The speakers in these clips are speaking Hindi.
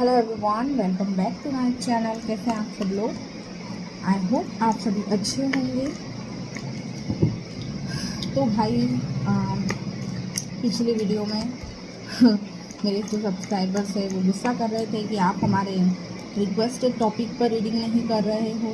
Hello everyone, welcome back to my channel. कैसे हैं आप सब लोग? आई होप आप सभी अच्छे होंगे। तो भाई पिछले वीडियो में मेरे जो सब्सक्राइबर्स है वो गुस्सा कर रहे थे कि आप हमारे रिक्वेस्टेड टॉपिक पर रीडिंग नहीं कर रहे हो।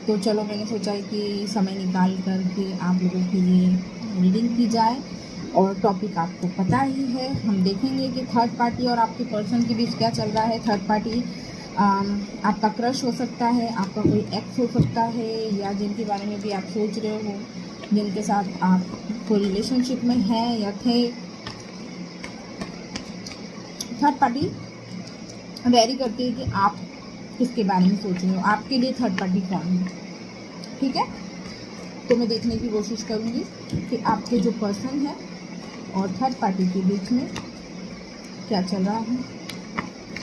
तो चलो मैंने सोचा कि समय निकाल कर के आप लोगों के लिए रीडिंग की जाए। और टॉपिक आपको पता ही है, हम देखेंगे कि थर्ड पार्टी और आपके पर्सन के बीच क्या चल रहा है। थर्ड पार्टी आपका क्रश हो सकता है, आपका कोई एक्स हो सकता है, या जिनके बारे में भी आप सोच रहे हो, जिनके साथ आप कोई रिलेशनशिप में हैं या थे। थर्ड पार्टी वेरी करती है कि आप किसके बारे में सोच रहे हो, आपके लिए थर्ड पार्टी कौन है। ठीक है, तो मैं देखने की कोशिश करूँगी कि आपके जो पर्सन है और थर्ड पार्टी के बीच में क्या चल रहा है।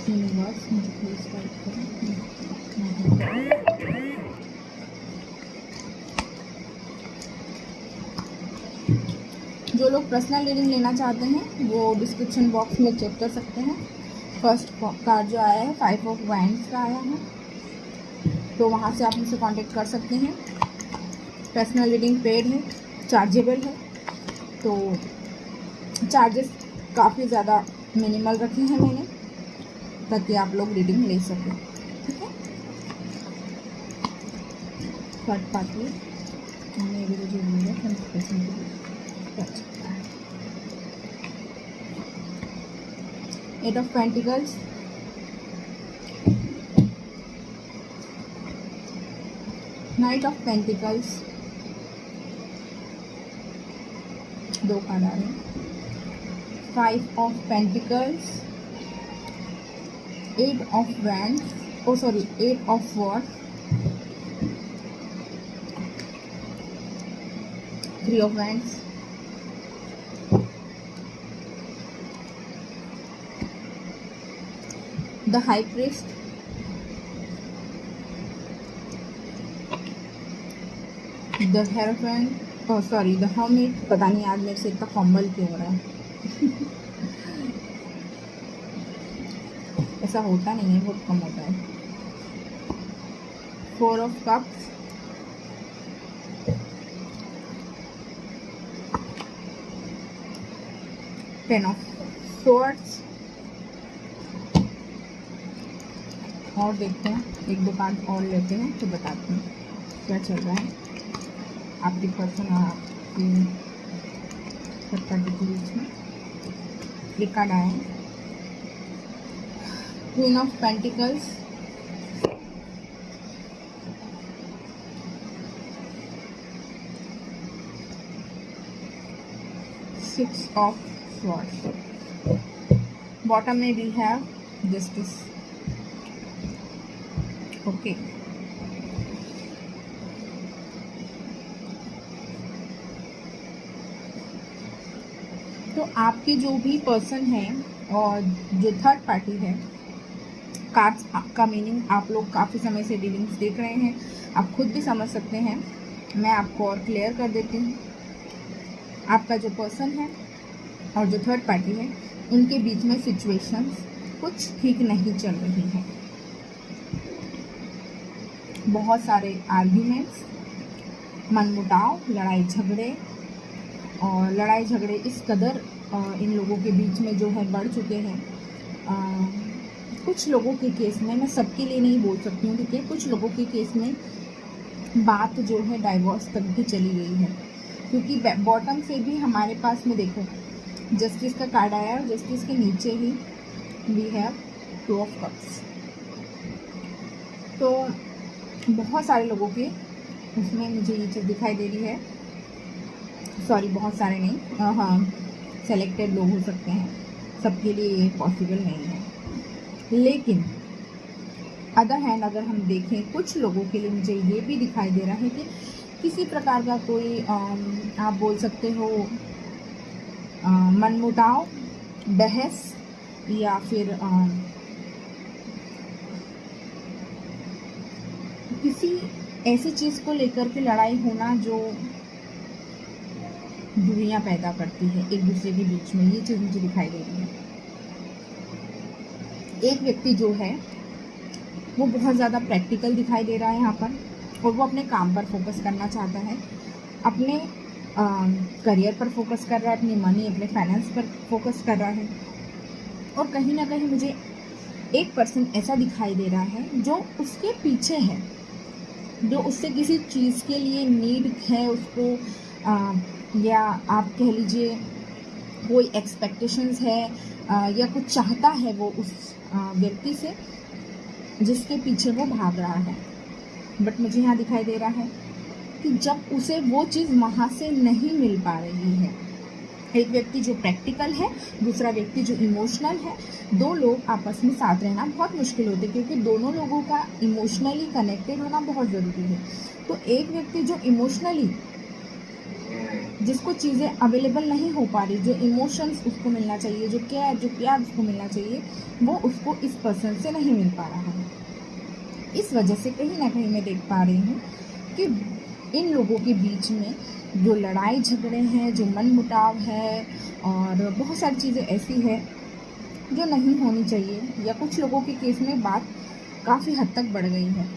यूनिवर्स मुझे प्लीज गाइड करें। जो लोग पर्सनल रीडिंग लेना चाहते हैं वो डिस्क्रिप्शन बॉक्स में चेक कर सकते हैं। फर्स्ट कार्ड जो आया है 5 ऑफ वैंड्स का आया है, तो वहाँ से आप मुझसे कांटेक्ट कर सकते हैं। पर्सनल रीडिंग पेड है, चार्जेबल है, तो चार्जेस काफ़ी ज़्यादा मिनिमल रखे हैं मैंने, ताकि आप लोग रीडिंग ले सकें। ठीक है, थर्ड पार्टी जो 8 of pentacles, night of pentacles, दो कार्ड आ रहे हैं। 5 of pentacles, 8 of wands, 8 of wards, 3 of wands, the high priest, the hierophant, the hermit. पता नहीं आज मेरे से इतना फंबल क्यों हो रहा है। ऐसा होता नहीं है, बहुत कम होता है। 4 of cups, ten of swords. और देखते हैं, एक दो कार्ड और लेते हैं तो बताते हैं क्या चल रहा है आपके पर्सन और आपकी थर्ड पार्टी के बीच में। एक कार्ड आया है queen of pentacles, 6 of swords. Bottom में भी है जस्टिस। ओके, तो आपके जो भी पर्सन है और जो थर्ड पार्टी है, कार्ड्स का मीनिंग आप लोग काफ़ी समय से रीडिंग्स देख रहे हैं, आप खुद भी समझ सकते हैं। मैं आपको और क्लियर कर देती हूँ। आपका जो पर्सन है और जो थर्ड पार्टी है, उनके बीच में सिचुएशंस कुछ ठीक नहीं चल रही है। बहुत सारे आर्ग्यूमेंट्स, मनमुटाव, लड़ाई झगड़े, और लड़ाई झगड़े इस कदर इन लोगों के बीच में जो है बढ़ चुके हैं। कुछ लोगों के केस में, मैं सबके लिए नहीं बोल सकती हूँ, ठीक है, कुछ लोगों के केस में बात जो है डाइवोर्स तक भी चली गई है। क्योंकि बॉटम से भी हमारे पास में देखो जस्टिस का कार्ड आया है, जस्टिस के नीचे ही वी हैव 2 ऑफ कप्स। तो बहुत सारे लोगों के उसमें मुझे ये चीज़ दिखाई दे रही है। सॉरी, बहुत सारे नहीं, हाँ, सेलेक्टेड लोग हो सकते हैं, सबके लिए ये पॉसिबल नहीं है। लेकिन अदर हैंड अगर हम देखें, कुछ लोगों के लिए मुझे ये भी दिखाई दे रहा है कि किसी प्रकार का कोई आप बोल सकते हो मनमुटाव, बहस, या फिर किसी ऐसी चीज़ को लेकर के लड़ाई होना जो दूरियां पैदा करती है एक दूसरे के बीच में। ये चीज़ मुझे दिखाई दे रही है। एक व्यक्ति जो है वो बहुत ज़्यादा प्रैक्टिकल दिखाई दे रहा है यहाँ पर, और वो अपने काम पर फोकस करना चाहता है, अपने करियर पर फोकस कर रहा है, अपनी मनी, अपने फाइनेंस पर फोकस कर रहा है। और कहीं ना कहीं मुझे एक पर्सन ऐसा दिखाई दे रहा है जो उसके पीछे है, जो उससे किसी चीज़ के लिए नीड है उसको, या आप कह लीजिए कोई एक्सपेक्टेशंस है, या कुछ चाहता है वो उस व्यक्ति से जिसके पीछे वो भाग रहा है। बट मुझे यहाँ दिखाई दे रहा है कि जब उसे वो चीज़ वहाँ से नहीं मिल पा रही है, एक व्यक्ति जो प्रैक्टिकल है, दूसरा व्यक्ति जो इमोशनल है, दो लोग आपस में साथ रहना बहुत मुश्किल होते हैं, क्योंकि दोनों लोगों का इमोशनली कनेक्टेड होना बहुत ज़रूरी है। तो एक व्यक्ति जो इमोशनली, जिसको चीज़ें अवेलेबल नहीं हो पा रही, जो इमोशंस उसको मिलना चाहिए, जो प्यार उसको मिलना चाहिए, वो उसको इस पर्सन से नहीं मिल पा रहा है। इस वजह से कहीं ना कहीं मैं देख पा रही हूँ कि इन लोगों के बीच में जो लड़ाई झगड़े हैं, जो मनमुटाव है, और बहुत सारी चीज़ें ऐसी है जो नहीं होनी चाहिए, या कुछ लोगों के केस में बात काफ़ी हद तक बढ़ गई है,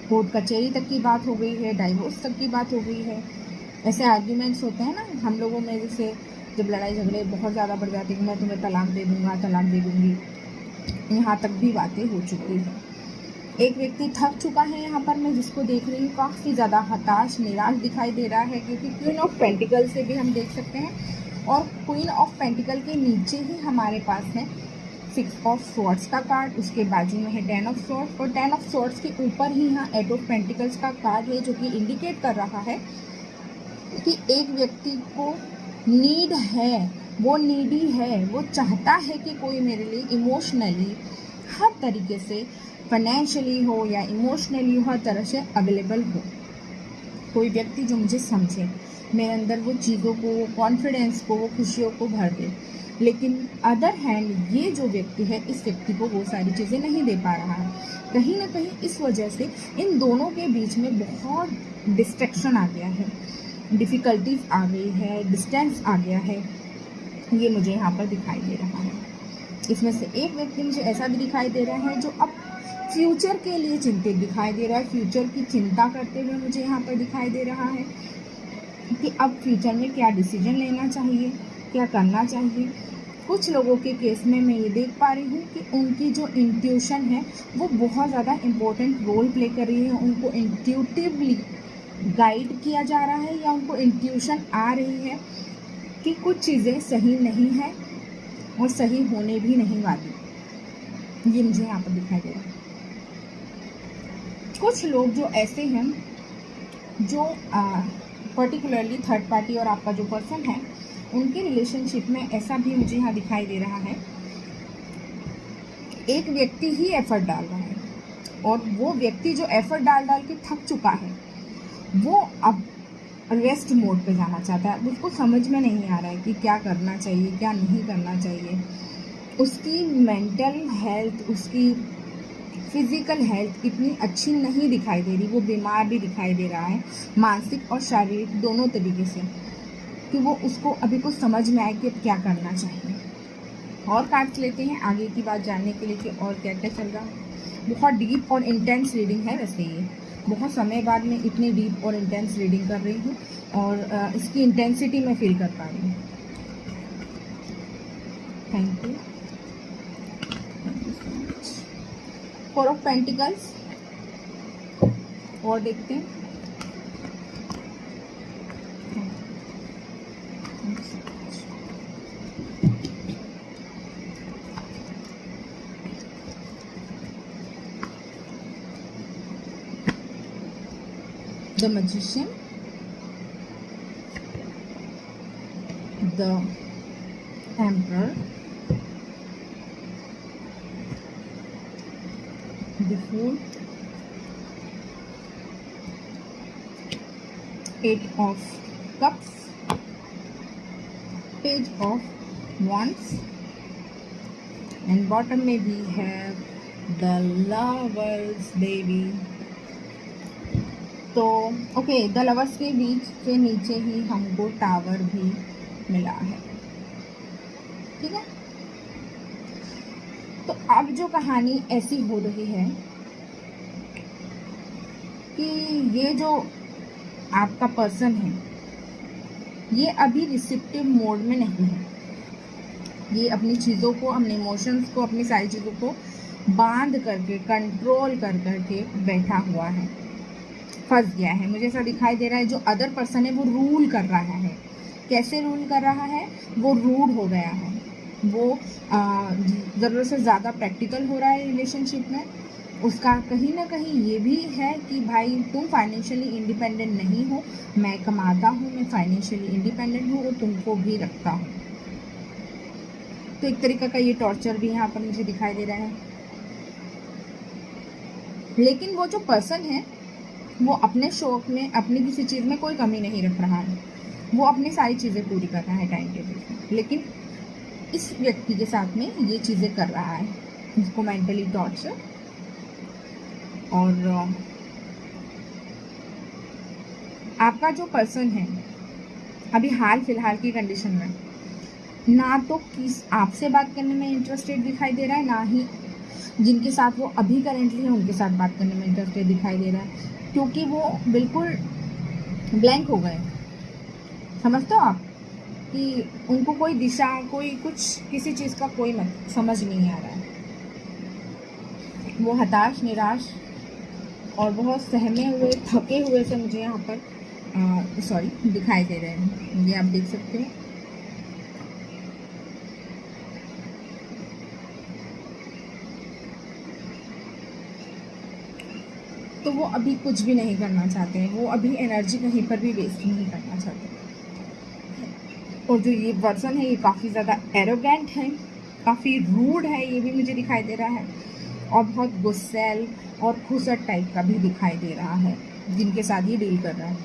कोर्ट कचहरी तक की बात हो गई है, डाइवोर्स तक की बात हो गई है। ऐसे आर्ग्यूमेंट्स होते हैं ना हम लोगों में, जैसे जब लड़ाई झगड़े बहुत ज़्यादा बढ़ जाती है, मैं तुम्हें तलाक दे दूँगा, तलाक दे दूँगी, यहाँ तक भी बातें हो चुकी है। एक व्यक्ति थक चुका है यहाँ पर, मैं जिसको देख रही हूँ काफ़ी ज़्यादा हताश, निराश दिखाई दे रहा है, क्योंकि क्वीन ऑफ पेंटिकल से भी हम देख सकते हैं, और क्वीन ऑफ पेंटिकल के नीचे ही हमारे पास है 6 ऑफ स्वॉर्ड्स का कार्ड, उसके बाजू में है 10 ऑफ स्वॉर्ड्स, और 10 ऑफ स्वॉर्ड्स के ऊपर ही यहाँ 8 ऑफ पेंटिकल्स का कार्ड है, जो कि इंडिकेट कर रहा है कि एक व्यक्ति को नीड है, वो नीडी है, वो चाहता है कि कोई मेरे लिए इमोशनली हर तरीके से, फाइनेंशियली हो या इमोशनली हो, हर तरह से अवेलेबल हो। कोई व्यक्ति जो मुझे समझे, मेरे अंदर वो चीज़ों को, वो कॉन्फिडेंस को, वो खुशियों को भर दे। लेकिन अदर हैंड ये जो व्यक्ति है, इस व्यक्ति को वो सारी चीज़ें नहीं दे पा रहा है। कहीं ना कहीं इस वजह से इन दोनों के बीच में बहुत डिस्ट्रैक्शन आ गया है, डिफ़िकल्टीज आ गई है, डिस्टेंस आ गया है, ये मुझे यहाँ पर दिखाई दे रहा है। इसमें से एक व्यक्ति मुझे ऐसा भी दिखाई दे रहा है जो अब फ्यूचर के लिए चिंतित दिखाई दे रहा है, फ्यूचर की चिंता करते हुए मुझे यहाँ पर दिखाई दे रहा है कि अब फ्यूचर में क्या डिसीजन लेना चाहिए, क्या करना चाहिए। कुछ लोगों के केस में मैं ये देख पा रही हूँ कि उनकी जो इंट्यूशन है वो बहुत ज़्यादा इम्पोर्टेंट रोल प्ले कर रही है, उनको इंट्यूटिवली गाइड किया जा रहा है, या उनको इंट्यूशन आ रही है कि कुछ चीज़ें सही नहीं है और सही होने भी नहीं वाली। ये मुझे यहाँ पर दिखाई दे रहा है। कुछ लोग जो ऐसे हैं जो पर्टिकुलरली थर्ड पार्टी और आपका जो पर्सन है, उनके रिलेशनशिप में ऐसा भी मुझे यहाँ दिखाई दे रहा है, एक व्यक्ति ही एफर्ट डाल रहा है, और वो व्यक्ति जो एफर्ट डाल के थक चुका है, वो अब रेस्ट मोड पे जाना चाहता है। उसको समझ में नहीं आ रहा है कि क्या करना चाहिए, क्या नहीं करना चाहिए। उसकी मेंटल हेल्थ, उसकी फिज़िकल हेल्थ इतनी अच्छी नहीं दिखाई दे रही, वो बीमार भी दिखाई दे रहा है, मानसिक और शारीरिक दोनों तरीके से, कि वो उसको अभी कुछ समझ में आए कि अब क्या करना चाहिए। और कार्ड्स लेते हैं आगे की बात जानने के लिए कि और क्या क्या चल रहा है। बहुत डीप और इंटेंस रीडिंग है, वैसे ये बहुत समय बाद मैं इतनी डीप और इंटेंस रीडिंग कर रही हूँ, और इसकी इंटेंसिटी मैं फील कर पा रही हूँ। Thank you so much. 4 of pentacles, और देखते हैं। The Magician, the Emperor, the Fool, 8 of Cups, Page of Wands, and bottom में we have the Lovers baby। तो ओके, द लवर्स के बीच से नीचे ही हमको टावर भी मिला है, ठीक है। तो अब जो कहानी ऐसी हो रही है कि ये जो आपका पर्सन है ये अभी रिसेप्टिव मोड में नहीं है। ये अपनी चीज़ों को, अपने इमोशंस को, अपनी सारी चीज़ों को बांध करके, कंट्रोल कर करके बैठा हुआ है, फंस गया है। मुझे ऐसा दिखाई दे रहा है जो अदर पर्सन है वो रूल कर रहा है। कैसे रूल कर रहा है? वो रूड हो गया है, वो ज़रूरत से ज़्यादा प्रैक्टिकल हो रहा है रिलेशनशिप में। उसका कहीं ना कहीं ये भी है कि भाई तुम फाइनेंशियली इंडिपेंडेंट नहीं हो, मैं कमाता हूँ, मैं फाइनेंशियली इंडिपेंडेंट हूँ और तुमको भी रखता हूँ। तो एक तरीका का ये टॉर्चर भी यहाँ पर मुझे दिखाई दे रहा है। लेकिन वो जो पर्सन है वो अपने शौक में, अपनी किसी चीज़ में कोई कमी नहीं रख रहा है, वो अपनी सारी चीज़ें पूरी कर रहा है टाइम टेबल में। लेकिन इस व्यक्ति के साथ में ये चीज़ें कर रहा है, इसको मेंटली टॉर्चर। और आपका जो पर्सन है अभी हाल फिलहाल की कंडीशन में ना तो किस आपसे बात करने में इंटरेस्टेड दिखाई दे रहा है, ना ही जिनके साथ वो अभी करेंटली है उनके साथ बात करने में इंटरेस्टेड दिखाई दे रहा है, क्योंकि वो बिल्कुल ब्लैंक हो गए। समझते हो आप कि उनको कोई दिशा, कोई कुछ, किसी चीज़ का कोई समझ नहीं आ रहा है। वो हताश, निराश और बहुत सहमे हुए, थके हुए से मुझे यहाँ पर दिखाई दे रहे हैं। ये आप देख सकते हो। तो वो अभी कुछ भी नहीं करना चाहते हैं, वो अभी एनर्जी कहीं पर भी वेस्ट नहीं करना चाहते। और जो ये पर्सन है ये काफ़ी ज़्यादा एरोगेंट है, काफ़ी रूड है, ये भी मुझे दिखाई दे रहा है। और बहुत गुस्सैल और खुसट टाइप का भी दिखाई दे रहा है जिनके साथ ये डील कर रहा है।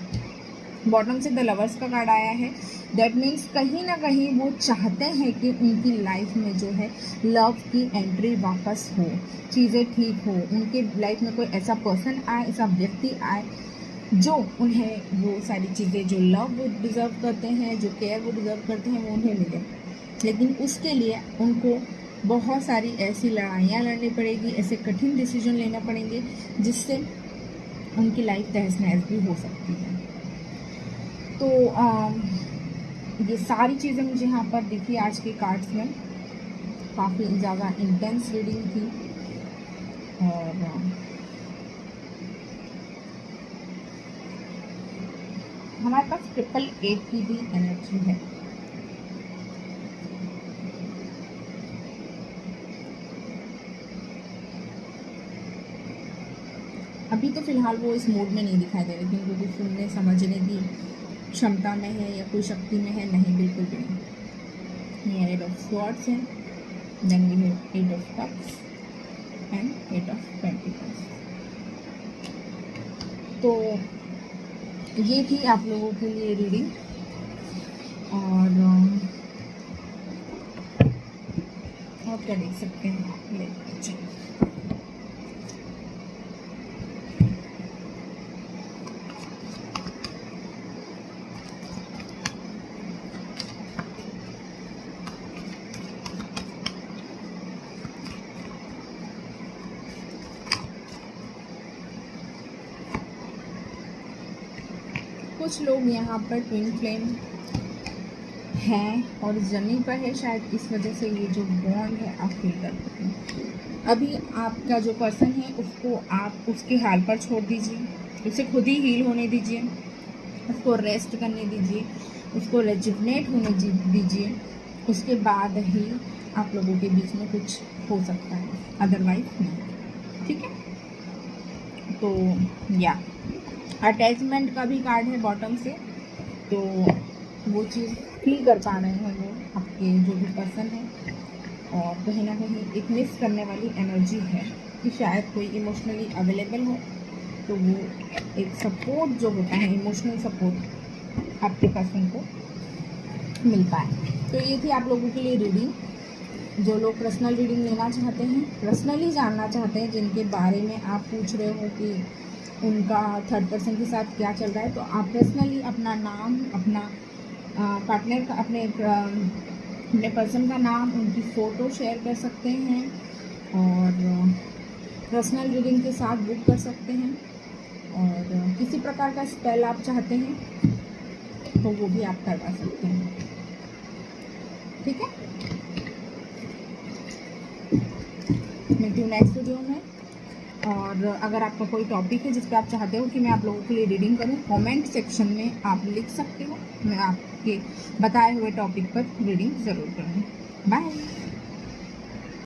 बॉटम से द लवर्स का कार्ड आया है। दैट मीन्स कहीं ना कहीं वो चाहते हैं कि उनकी लाइफ में जो है लव की एंट्री वापस हो, चीज़ें ठीक हो, उनके लाइफ में कोई ऐसा पर्सन आए, ऐसा व्यक्ति आए जो उन्हें वो सारी चीज़ें, जो लव वो डिज़र्व करते हैं, जो केयर वो डिज़र्व करते हैं, वो उन्हें मिले। लेकिन उसके लिए उनको बहुत सारी ऐसी लड़ाइयाँ लड़नी पड़ेगी, ऐसे कठिन डिसीजन लेना पड़ेंगे जिससे उनकी लाइफ तहस नहस भी हो सकती है। तो ये सारी चीज़ें मुझे यहाँ पर दिखी आज के कार्ड्स में। काफ़ी ज़्यादा इंटेंस रीडिंग थी। और हमारे पास 888 की भी एनर्जी है। अभी तो फिलहाल वो इस मूड में नहीं दिखाई दे रही, क्योंकि वो सुनने समझने की क्षमता में है या कोई शक्ति में है, नहीं, बिल्कुल भी नहीं। ये 8 ऑफ स्वॉर्ड्स है, then we have 8 of cups and 8 of pentacles. तो ये थी आप लोगों के लिए रीडिंग। और क्या देख सकते हैं आप, लेते हैं। कुछ लोग यहाँ पर ट्विन फ्लेम हैं और इस जर्नी पर है, शायद इस वजह से ये जो बॉन्ड है आप फील कर सकते हैं। अभी आपका जो पर्सन है उसको आप उसके हाल पर छोड़ दीजिए, उसे खुद ही हील होने दीजिए, उसको रेस्ट करने दीजिए, उसको रेजुवनेट होने दीजिए। उसके बाद ही आप लोगों के बीच में कुछ हो सकता है, अदरवाइज नहीं। ठीक है। तो या अटैचमेंट का भी कार्ड है बॉटम से, तो वो चीज़ फील कर पा रहे हैं वो आपके जो भी पर्सन है। और कहीं ना कहीं एक मिस करने वाली एनर्जी है कि शायद कोई इमोशनली अवेलेबल हो, तो वो एक सपोर्ट जो होता है, इमोशनल सपोर्ट आपके पर्सन को मिल पाए। तो ये थी आप लोगों के लिए रीडिंग। जो लोग पर्सनल रीडिंग लेना चाहते हैं, पर्सनली जानना चाहते हैं, जिनके बारे में आप पूछ रहे हो कि उनका थर्ड पर्सन के साथ क्या चल रहा है, तो आप पर्सनली अपना नाम, अपना पार्टनर का, अपने पर्सन का नाम, उनकी फ़ोटो शेयर कर सकते हैं और पर्सनल रीडिंग के साथ बुक कर सकते हैं। और किसी प्रकार का स्पेल आप चाहते हैं तो वो भी आप करवा सकते हैं। ठीक है, मिलती हूँ नेक्स्ट वीडियो में। और अगर आपका कोई टॉपिक है जिस पे आप चाहते हो कि मैं आप लोगों के लिए रीडिंग करूं, कमेंट सेक्शन में आप लिख सकते हो। मैं आपके बताए हुए टॉपिक पर रीडिंग ज़रूर करूँगी। बाय।